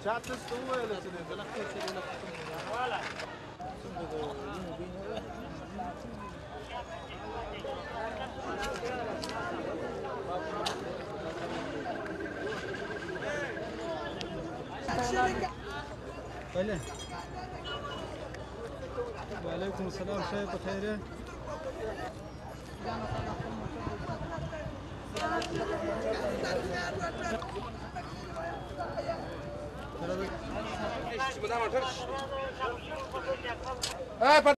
Chatas tuvo el accidente, la gente de la comunidad. وعليكم السلام شايف بخير Eh,